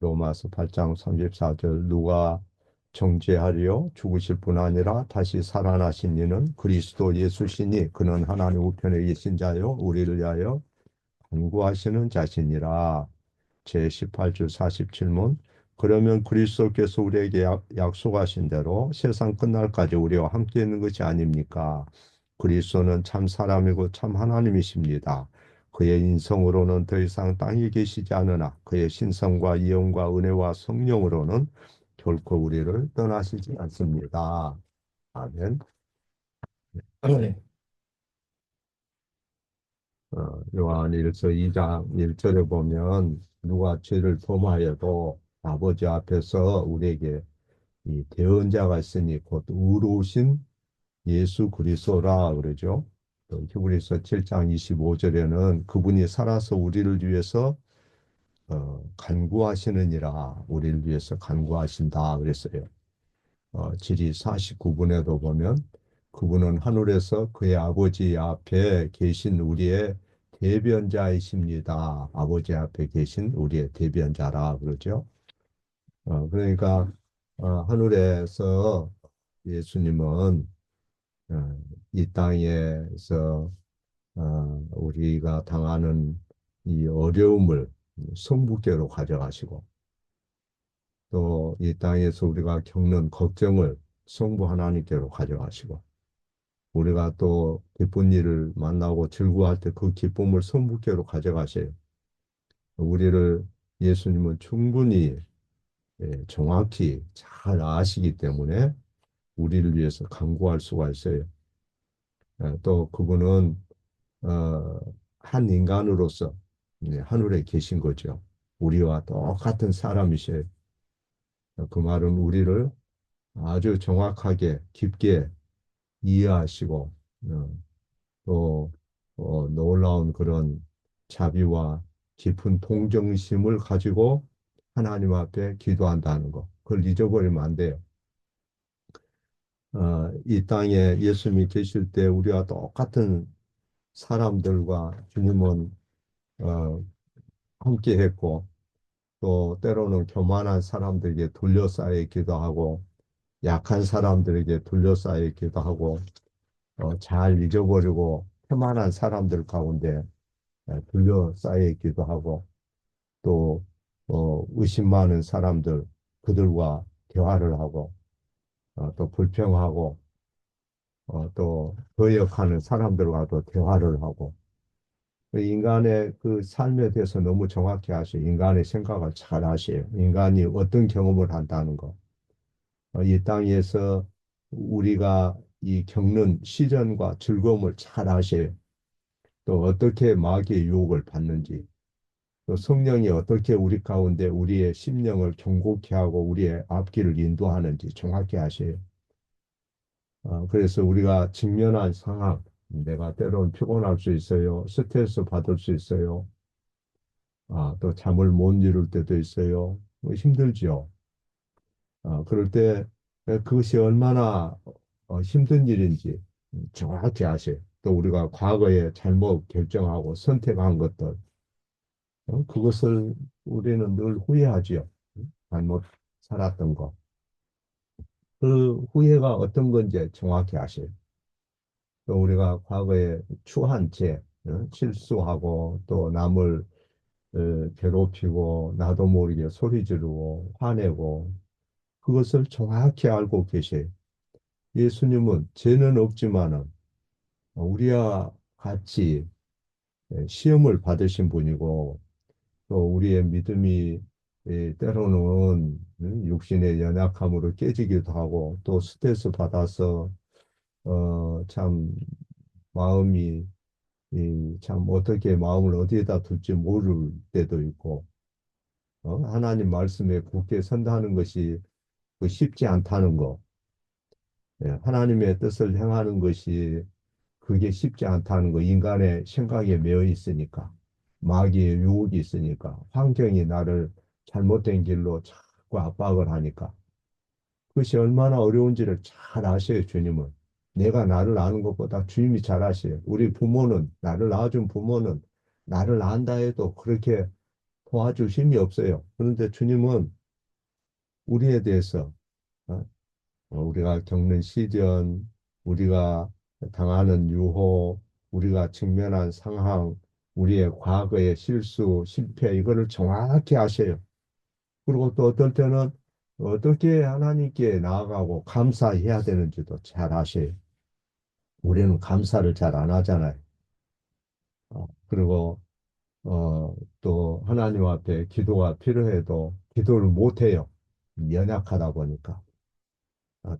로마서 8장 34절 누가 정죄하리요 죽으실 뿐 아니라 다시 살아나신 이는 그리스도 예수시니 그는 하나님 우편에 계신 자요 우리를 위하여 간구하시는 자시니라. 제18주 47문 그러면 그리스도께서 우리에게 약속하신 대로 세상 끝날까지 우리와 함께 있는 것이 아닙니까? 그리스도는 참 사람이고 참 하나님이십니다. 그의 인성으로는 더 이상 땅에 계시지 않으나 그의 신성과 이영과 은혜와 성령으로는 결코 우리를 떠나시지 않습니다. 아멘. 네. 요한일서 2장 1절에 보면 누가 죄를 범하여도 아버지 앞에서 우리에게 이 대언자가 있으니 곧 의로우신 예수 그리스도라 그러죠. 또 히브리서 7장 25절에는 그분이 살아서 우리를 위해서 간구하시느니라 우리를 위해서 간구하신다 그랬어요. 지리 49분에도 보면 그분은 하늘에서 그의 아버지 앞에 계신 우리의 대변자이십니다. 아버지 앞에 계신 우리의 대변자라 그러죠. 그러니까 하늘에서 예수님은 이 땅에서 우리가 당하는 이 어려움을 성부께로 가져가시고 또 이 땅에서 우리가 겪는 걱정을 성부 하나님께로 가져가시고 우리가 또 기쁜 일을 만나고 즐거워할 때 그 기쁨을 성부께로 가져가셔요. 우리를 예수님은 충분히 정확히 잘 아시기 때문에 우리를 위해서 간구할 수가 있어요. 또 그분은 어, 한 인간으로서 하늘에 계신 거죠. 우리와 똑같은 사람이셔요. 그 말은 우리를 아주 정확하게 깊게 이해하시고 또 놀라운 그런 자비와 깊은 동정심을 가지고 하나님 앞에 기도한다는 거. 그걸 잊어버리면 안 돼요. 이 땅에 예수님이 계실 때 우리와 똑같은 사람들과 주님은 어, 함께 했고 또 때로는 교만한 사람들에게 둘러싸여 있기도 하고 약한 사람들에게 둘러싸여 있기도 하고 잘 잊어버리고 태만한 사람들 가운데 둘러싸여 있기도 하고 또 의심 많은 사람들 그들과 대화를 하고 또 불평하고 또 거역하는 사람들과도 대화를 하고 그 인간의 그 삶에 대해서 너무 정확히 아셔요. 인간의 생각을 잘 아셔요. 인간이 어떤 경험을 한다는 거. 이 땅에서 우리가 이 겪는 시련과 즐거움을 잘 아셔요. 또 어떻게 마귀의 유혹을 받는지, 또 성령이 어떻게 우리 가운데 우리의 심령을 경고케 하고 우리의 앞길을 인도하는지 정확히 아셔요. 그래서 우리가 직면한 상황, 내가 때로는 피곤할 수 있어요. 스트레스 받을 수 있어요. 또 잠을 못 이룰 때도 있어요. 힘들죠. 그럴 때 그것이 얼마나 힘든 일인지 정확히 아셔요. 또 우리가 과거에 잘못 결정하고 선택한 것들, 그것을 우리는 늘 후회하지요. 잘못 살았던 거. 그 후회가 어떤 건지 정확히 아셔요. 또 우리가 과거에 추한 죄, 실수하고 또 남을 괴롭히고 나도 모르게 소리 지르고 화내고 그것을 정확히 알고 계셔요. 예수님은 죄는 없지만은 우리와 같이 시험을 받으신 분이고 또 우리의 믿음이 때로는 육신의 연약함으로 깨지기도 하고 또 스트레스 받아서 참 마음이 참 어떻게 마음을 어디에다 둘지 모를 때도 있고 하나님 말씀에 굳게 선다는 것이 그 쉽지 않다는 거. 하나님의 뜻을 행하는 것이 그게 쉽지 않다는 거. 인간의 생각에 매여 있으니까. 마귀의 유혹이 있으니까. 환경이 나를 잘못된 길로 자꾸 압박을 하니까. 그것이 얼마나 어려운지를 잘 아셔요, 주님은. 내가 나를 아는 것보다 주님이 잘 아셔요. 우리 부모는, 나를 낳아준 부모는 나를 안다 해도 그렇게 도와줄 힘이 없어요. 그런데 주님은 우리에 대해서 어, 우리가 겪는 시련, 우리가 당하는 유혹, 우리가 직면한 상황, 우리의 과거의 실수, 실패, 이거를 정확히 아셔요. 그리고 또 어떨 때는 어떻게 하나님께 나아가고 감사해야 되는지도 잘 아셔요. 우리는 감사를 잘 안 하잖아요. 그리고 또 하나님 앞에 기도가 필요해도 기도를 못 해요. 연약하다 보니까.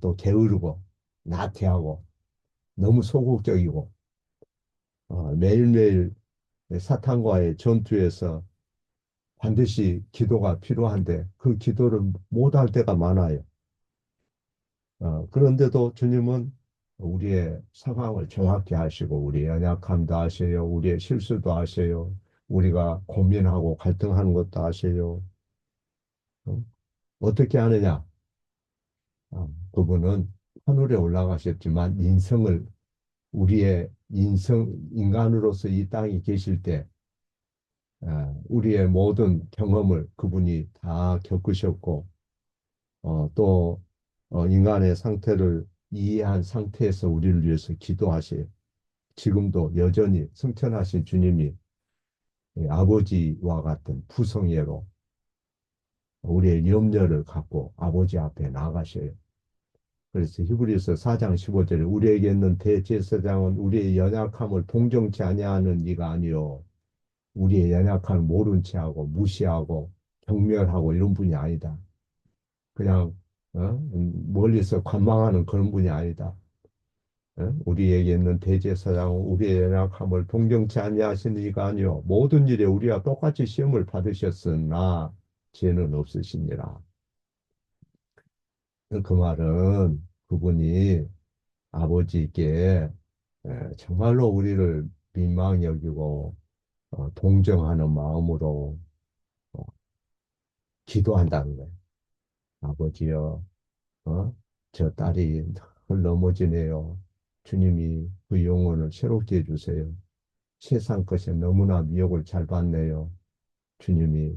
또 게으르고 나태하고 너무 소극적이고 매일매일 사탄과의 전투에서 반드시 기도가 필요한데 그 기도를 못 할 때가 많아요. 그런데도 주님은 우리의 상황을 정확히 아시고 우리의 연약함도 아세요. 우리의 실수도 아세요. 우리가 고민하고 갈등하는 것도 아세요. 어? 어떻게 하느냐? 그분은 하늘에 올라가셨지만 우리의 인간으로서 이 땅에 계실 때 우리의 모든 경험을 그분이 다 겪으셨고 또 인간의 상태를 이해한 상태에서 우리를 위해서 기도하세요. 지금도 여전히 승천하신 주님이 아버지와 같은 푸성예로 우리의 염려를 갖고 아버지 앞에 나가셔요. 그래서 히브리서 4장 15절에 우리에게 있는 대제사장은 우리의 연약함을 동정치 아니하는 이가 아니요 우리의 연약함을 모른 채하고 무시하고 경멸하고 이런 분이 아니다. 그냥 멀리서 관망하는 그런 분이 아니다. 우리에게 있는 대제사장은 우리의 연약함을 동정치 아니하시는 이가 아니요 모든 일에 우리와 똑같이 시험을 받으셨으나 죄는 없으시니라. 그 말은 그분이 아버지께 정말로 우리를 민망히 여기고 동정하는 마음으로 어, 기도한다는 거예요. 아버지여, 어? 저 딸이 늘 넘어지네요. 주님이 그 영혼을 새롭게 해주세요. 세상 것에 너무나 미혹을 잘 받네요. 주님이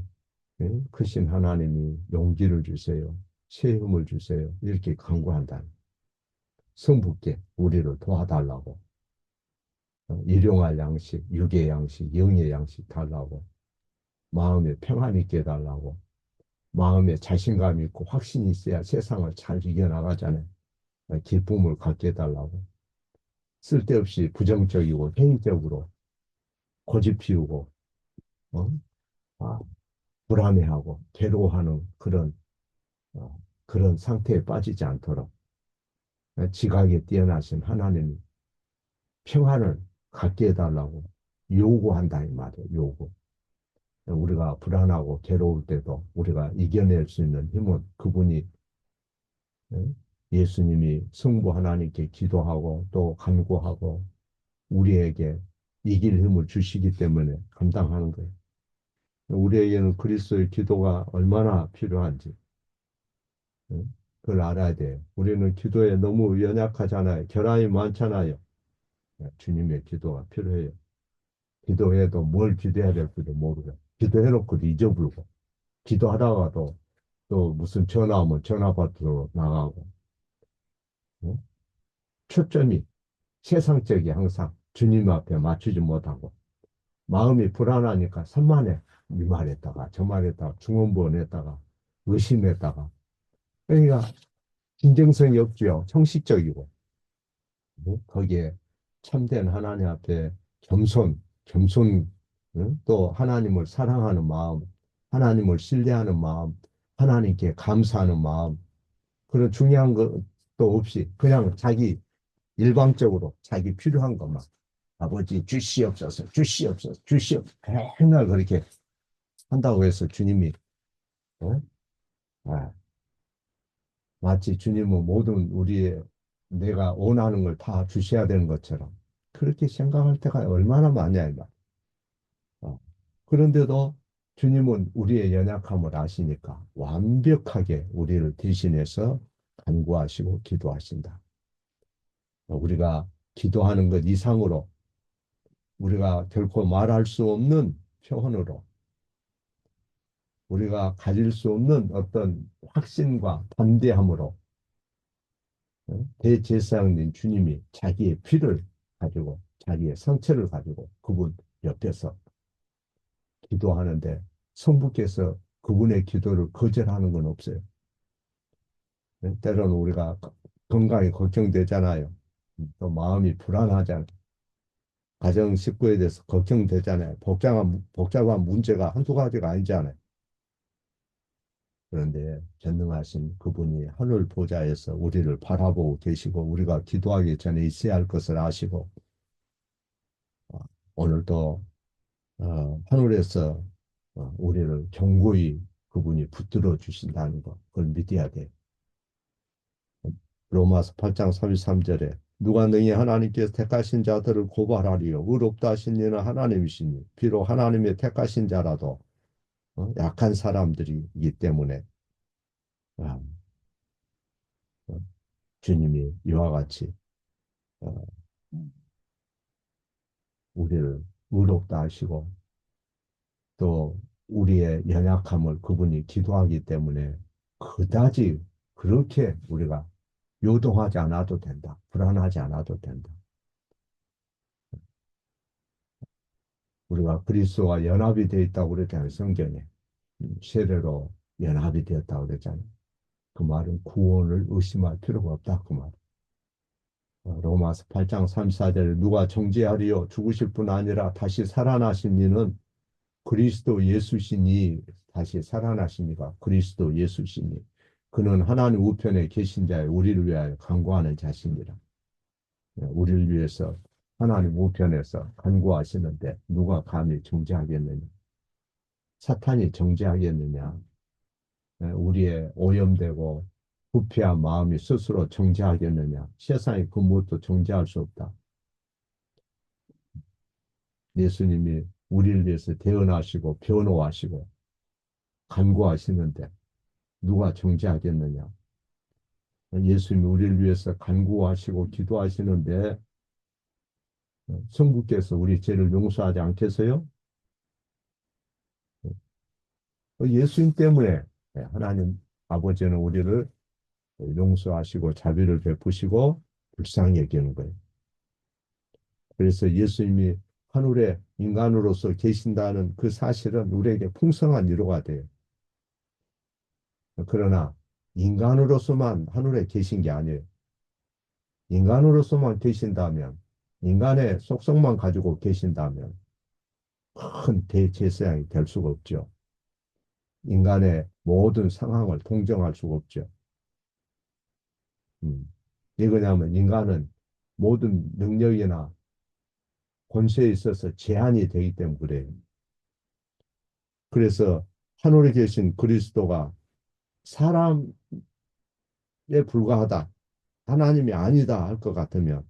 크신 하나님이 용기를 주세요. 새 힘을 주세요. 이렇게 간구한다. 성부께 우리를 도와달라고. 일용할 양식, 육의 양식, 영의 양식 달라고. 마음에 평안 있게 해달라고. 마음에 자신감 있고 확신이 있어야 세상을 잘 이겨나가잖아요. 기쁨을 갖게 해달라고. 쓸데없이 부정적이고 회의적으로 고집 피우고 어? 아, 불안해하고 괴로워하는 그런 상태에 빠지지 않도록 지각에 뛰어나신 하나님이 평안을 갖게 해달라고 요구한다 이 말이에요. 요구. 우리가 불안하고 괴로울 때도 우리가 이겨낼 수 있는 힘은 그분이 예? 예수님이 성부 하나님께 기도하고 또 간구하고 우리에게 이길 힘을 주시기 때문에 감당하는 거예요. 우리에게는 그리스도의 기도가 얼마나 필요한지 예? 그걸 알아야 돼요. 우리는 기도에 너무 연약하잖아요. 결함이 많잖아요. 주님의 기도가 필요해요. 기도해도 뭘 기도해야 될지도 모르고 기도해놓고도 잊어버리고 기도하다가도 또 무슨 전화 오면 전화 받으러 나가고 어? 초점이 세상적이 항상 주님 앞에 맞추지 못하고 마음이 불안하니까 산만해 이 말했다가 저 말했다가 중언부언했다가 의심했다가 그러니까 진정성이 없죠. 형식적이고 거기에 참된 하나님 앞에 겸손 또 하나님을 사랑하는 마음 하나님을 신뢰하는 마음 하나님께 감사하는 마음 그런 중요한 것도 없이 그냥 자기 일방적으로 자기 필요한 것만 아버지 주시옵소서 주시옵소서 주시옵소서 맨날 그렇게 한다고 해서 주님이 어? 아, 마치 주님은 모든 우리의 내가 원하는 걸 다 주셔야 되는 것처럼 그렇게 생각할 때가 얼마나 많냐 이 말. 어. 그런데도 주님은 우리의 연약함을 아시니까 완벽하게 우리를 대신해서 간구하시고 기도하신다. 우리가 기도하는 것 이상으로 우리가 결코 말할 수 없는 표현으로 우리가 가질 수 없는 어떤 확신과 담대함으로 대제사장님 주님이 자기의 피를 가지고 자기의 상처를 가지고 그분 옆에서 기도하는데 성부께서 그분의 기도를 거절하는 건 없어요. 때로는 우리가 건강이 걱정되잖아요. 또 마음이 불안하잖아요. 가정 식구에 대해서 걱정되잖아요. 복잡한 문제가 한두 가지가 아니잖아요. 그런데 전능하신 그분이 하늘 보좌에서 우리를 바라보고 계시고 우리가 기도하기 전에 있어야 할 것을 아시고 어, 오늘도 하늘에서 우리를 견고히 그분이 붙들어 주신다는 것 그걸 믿어야 돼. 로마서 8장 33절에 누가 능히 하나님께서 택하신 자들을 고발하리요 의롭다 하신 이는 하나님이시니 비록 하나님의 택하신 자라도 약한 사람들이기 때문에 어, 어, 주님이 이와 같이 어, 우리를 의롭다 하시고 또 우리의 연약함을 그분이 기도하기 때문에 그다지 그렇게 우리가 요동하지 않아도 된다. 불안하지 않아도 된다. 우리가 그리스도와 연합이 되어 있다고 그랬잖아요. 성경에. 세례로 연합이 되었다고 그랬잖아요. 그 말은 구원을 의심할 필요가 없다. 그 말. 로마서 8장 34절에 누가 정죄하리요 죽으실 뿐 아니라 다시 살아나신 이는 그리스도 예수시니 다시 살아나시니가 그리스도 예수시니 그는 하나님 우편에 계신 자의 우리를 위하여 간구하는 자십니다. 우리를 위해서 하나님 우편에서 간구하시는데 누가 감히 정죄하겠느냐? 사탄이 정죄하겠느냐? 우리의 오염되고 부패한 마음이 스스로 정죄하겠느냐? 세상이 그 무엇도 정죄할 수 없다. 예수님이 우리를 위해서 대언하시고 변호하시고 간구하시는데 누가 정죄하겠느냐? 예수님이 우리를 위해서 간구하시고 기도하시는데 성부께서 우리 죄를 용서하지 않겠어요? 예수님 때문에 하나님 아버지는 우리를 용서하시고 자비를 베푸시고 불쌍히 여기는 거예요. 그래서 예수님이 하늘에 인간으로서 계신다는 그 사실은 우리에게 풍성한 위로가 돼요. 그러나 인간으로서만 하늘에 계신 게 아니에요. 인간으로서만 계신다면, 인간의 속성만 가지고 계신다면 큰 대제사장이 될 수가 없죠. 인간의 모든 상황을 통정할 수가 없죠. 왜 그러냐면 인간은 모든 능력이나 권세에 있어서 제한이 되기 때문에 그래요. 그래서 하늘에 계신 그리스도가 사람에 불과하다. 하나님이 아니다 할 것 같으면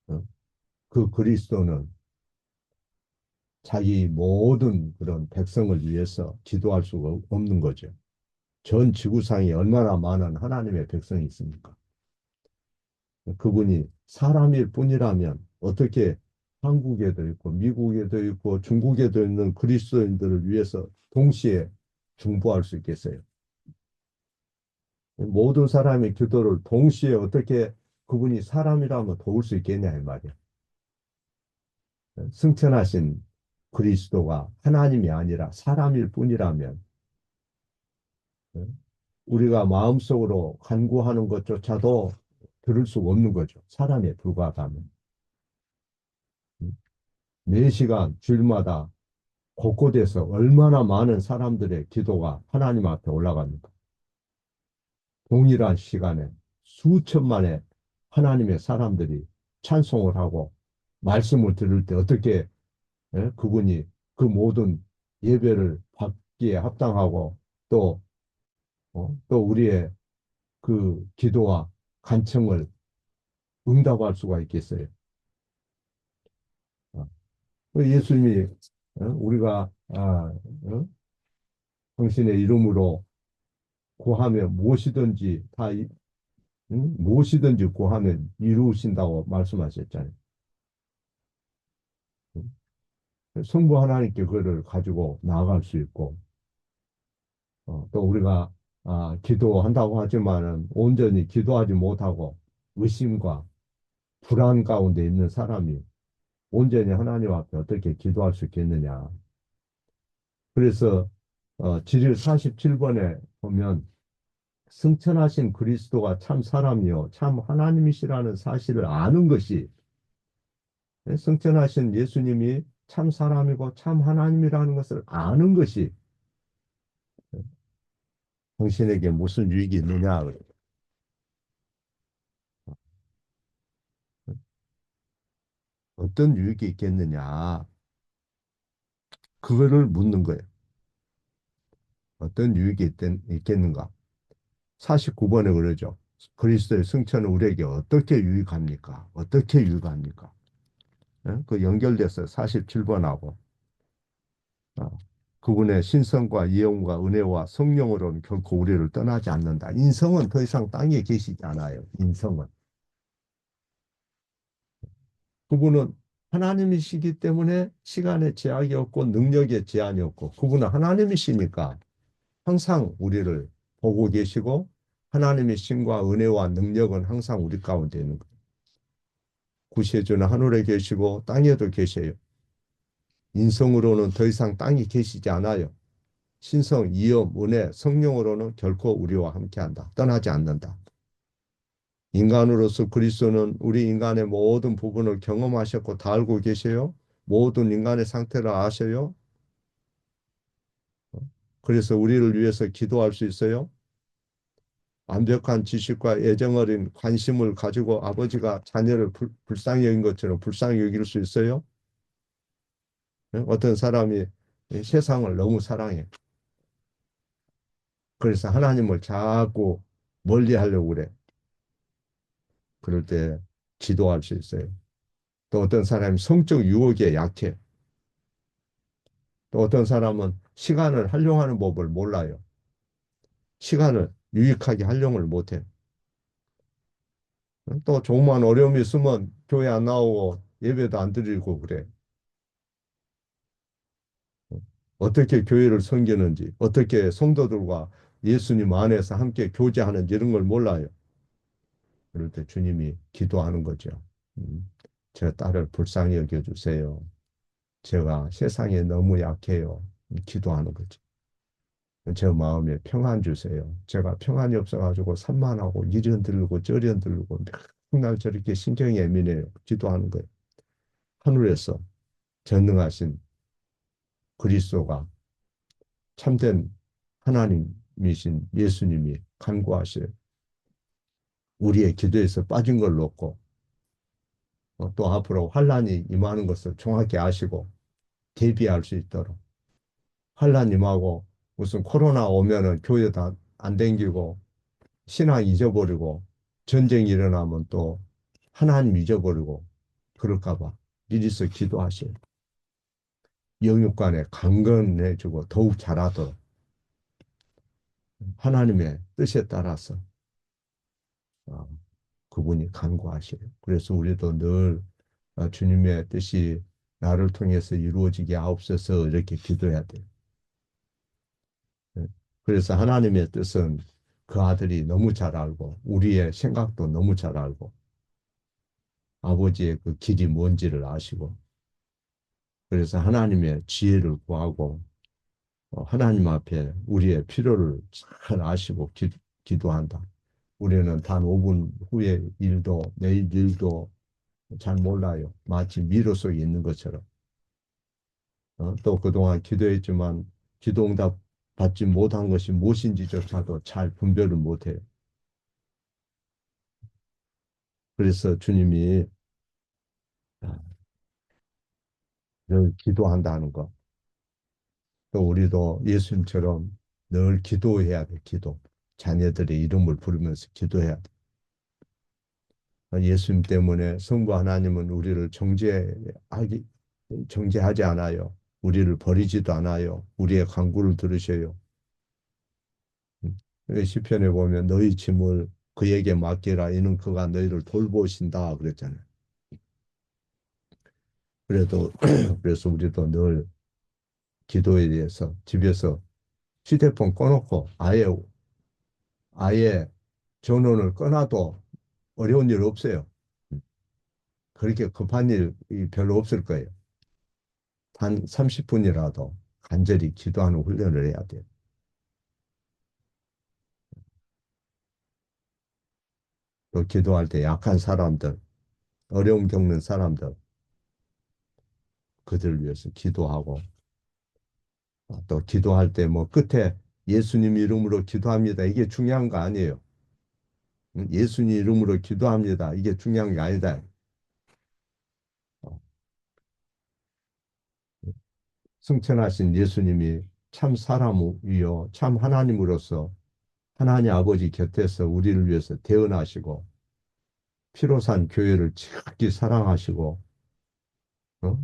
어, 그 그리스도는 자기 모든 그런 백성을 위해서 기도할 수가 없는 거죠. 전 지구상에 얼마나 많은 하나님의 백성이 있습니까? 그분이 사람일 뿐이라면 어떻게 한국에도 있고 미국에도 있고 중국에도 있는 그리스도인들을 위해서 동시에 중보할 수 있겠어요? 모든 사람의 기도를 동시에 어떻게 그분이 사람이라면 도울 수 있겠냐 이 말이야. 승천하신 그리스도가 하나님이 아니라 사람일 뿐이라면 우리가 마음속으로 간구하는 것조차도 들을 수가 없는 거죠. 사람에 불과하다면. 4시간 주일마다 곳곳에서 얼마나 많은 사람들의 기도가 하나님 앞에 올라갑니까? 동일한 시간에 수천만의 하나님의 사람들이 찬송을 하고 말씀을 들을 때 어떻게 그분이 그 모든 예배를 받기에 합당하고 또, 또 우리의 그 기도와 간청을 응답할 수가 있겠어요. 어, 예수님이 우리가 당신의 이름으로 구하면 무엇이든지 무엇이든지 구하면 이루신다고 말씀하셨잖아요. 성부 하나님께 그를 가지고 나아갈 수 있고, 또 우리가 기도한다고 하지만은 온전히 기도하지 못하고 의심과 불안 가운데 있는 사람이 온전히 하나님 앞에 어떻게 기도할 수 있겠느냐. 그래서 지릴 47번에 보면 승천하신 그리스도가 참 사람이요 참 하나님이시라는 사실을 아는 것이, 승천하신 예수님이 참 사람이고 참 하나님이라는 것을 아는 것이 당신에게 무슨 유익이 있느냐. 어떤 유익이 있겠느냐. 그거를 묻는 거예요. 어떤 유익이 있겠는가. 49번에 그러죠. 그리스도의 승천은 우리에게 어떻게 유익합니까? 어떻게 유익합니까? 그 연결돼서 47번하고 그분의 신성과 이용과 은혜와 성령으로는 결코 우리를 떠나지 않는다. 인성은 더 이상 땅에 계시지 않아요. 인성은. 그분은 하나님이시기 때문에 시간의 제약이 없고 능력의 제한이 없고, 그분은 하나님이시니까 항상 우리를 보고 계시고 하나님의 신과 은혜와 능력은 항상 우리 가운데 있는 거예요. 구세주는 하늘에 계시고 땅에도 계셔요. 인성으로는 더 이상 땅에 계시지 않아요. 신성, 이엄, 은혜, 성령으로는 결코 우리와 함께한다. 떠나지 않는다. 인간으로서 그리스도는 우리 인간의 모든 부분을 경험하셨고 다 알고 계세요. 모든 인간의 상태를 아셔요. 그래서 우리를 위해서 기도할 수 있어요. 완벽한 지식과 애정 어린 관심을 가지고 아버지가 자녀를 불쌍히 여긴 것처럼 불쌍히 여길 수 있어요. 어떤 사람이 세상을 너무 사랑해. 그래서 하나님을 자꾸 멀리 하려고 그래. 그럴 때 기도할 수 있어요. 또 어떤 사람이 성적 유혹에 약해. 또 어떤 사람은 시간을 활용하는 법을 몰라요. 시간을 유익하게 활용을 못해. 또 조그만 어려움이 있으면 교회 안 나오고 예배도 안 드리고 그래. 어떻게 교회를 섬기는지, 어떻게 성도들과 예수님 안에서 함께 교제하는지 이런 걸 몰라요. 그럴 때 주님이 기도하는 거죠. 음, 제 딸을 불쌍히 여겨주세요. 제가 세상에 너무 약해요. 기도하는 거죠. 제 마음에 평안 주세요. 제가 평안이 없어가지고 산만하고 이리 흔들리고 저리 흔들리고 맨날 저렇게 신경이 예민해요. 기도하는 거예요. 하늘에서 전능하신 그리스도가 참된 하나님이신 예수님이 간구하셔요. 우리의 기도에서 빠진 걸 놓고 또 앞으로 환란이 임하는 것을 정확히 아시고 대비할 수 있도록, 환란 임하고 무슨 코로나 오면은 교회도 안 댕기고 신앙 잊어버리고 전쟁이 일어나면 또 하나님 잊어버리고 그럴까 봐 미리서 기도하셔요. 영육간에 강건해지고 더욱 잘하도록 하나님의 뜻에 따라서 어, 그분이 간구하셔요. 그래서 우리도 늘 주님의 뜻이 나를 통해서 이루어지게 하옵소서 이렇게 기도해야 돼요. 네. 그래서 하나님의 뜻은 그 아들이 너무 잘 알고 우리의 생각도 너무 잘 알고 아버지의 그 길이 뭔지를 아시고, 그래서 하나님의 지혜를 구하고 하나님 앞에 우리의 필요를 잘 아시고 기도한다. 우리는 단 5분 후의 일도 내일 일도 잘 몰라요. 마치 미로 속에 있는 것처럼. 또 그동안 기도했지만 기도 응답 받지 못한 것이 무엇인지조차도 잘 분별을 못해요. 그래서 주님이 아, 늘 기도한다는 것. 또 우리도 예수님처럼 늘 기도해야 돼. 기도. 자녀들의 이름을 부르면서 기도해야 돼. 예수님 때문에 성부 하나님은 우리를 정죄하지 않아요. 우리를 버리지도 않아요. 우리의 간구를 들으셔요. 시편에 보면 너희 짐을 그에게 맡기라 이는 그가 너희를 돌보신다 그랬잖아요. 그래도 그래서 우리도 늘 기도에 대해서 집에서 휴대폰 꺼놓고 아예 전원을 꺼놔도 어려운 일 없어요. 그렇게 급한 일이 별로 없을 거예요. 단 30분이라도 간절히 기도하는 훈련을 해야 돼요. 또 기도할 때 약한 사람들, 어려움 겪는 사람들, 그들을 위해서 기도하고, 또 기도할 때 뭐 끝에 예수님 이름으로 기도합니다. 이게 중요한 거 아니에요. 예수님 이름으로 기도합니다. 이게 중요한 게 아니다. 어, 승천하신 예수님이 참 사람이요, 참 하나님으로서 하나님 아버지 곁에서 우리를 위해서 태어나시고 피로 산 교회를 지극히 사랑하시고 어?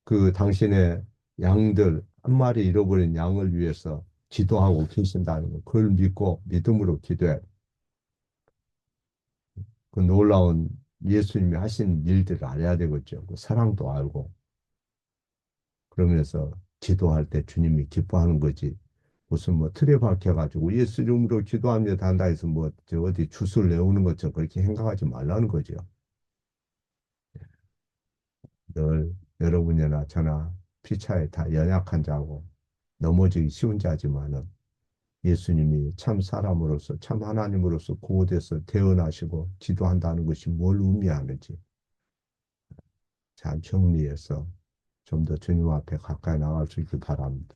그 당신의 양들 한 마리 잃어버린 양을 위해서 기도하고 계신다는 거 그걸 믿고 믿음으로 기도해. 그 놀라운 예수님이 하신 일들을 알아야 되겠죠. 그 사랑도 알고 그러면서 기도할 때 주님이 기뻐하는 거지. 무슨 뭐 틀에 박혀가지고 예수 이름으로 기도합니다 한다 해서 뭐 저 어디 주술 내오는 것처럼 그렇게 생각하지 말라는 거죠. 늘 여러분이나 저나 피차에 다 연약한 자고 넘어지기 쉬운 자지만은 예수님이 참 사람으로서 참 하나님으로서 구원돼서 태어나시고 기도한다는 것이 뭘 의미하는지 잘 정리해서 좀 더 주님 앞에 가까이 나갈 수 있길 바랍니다.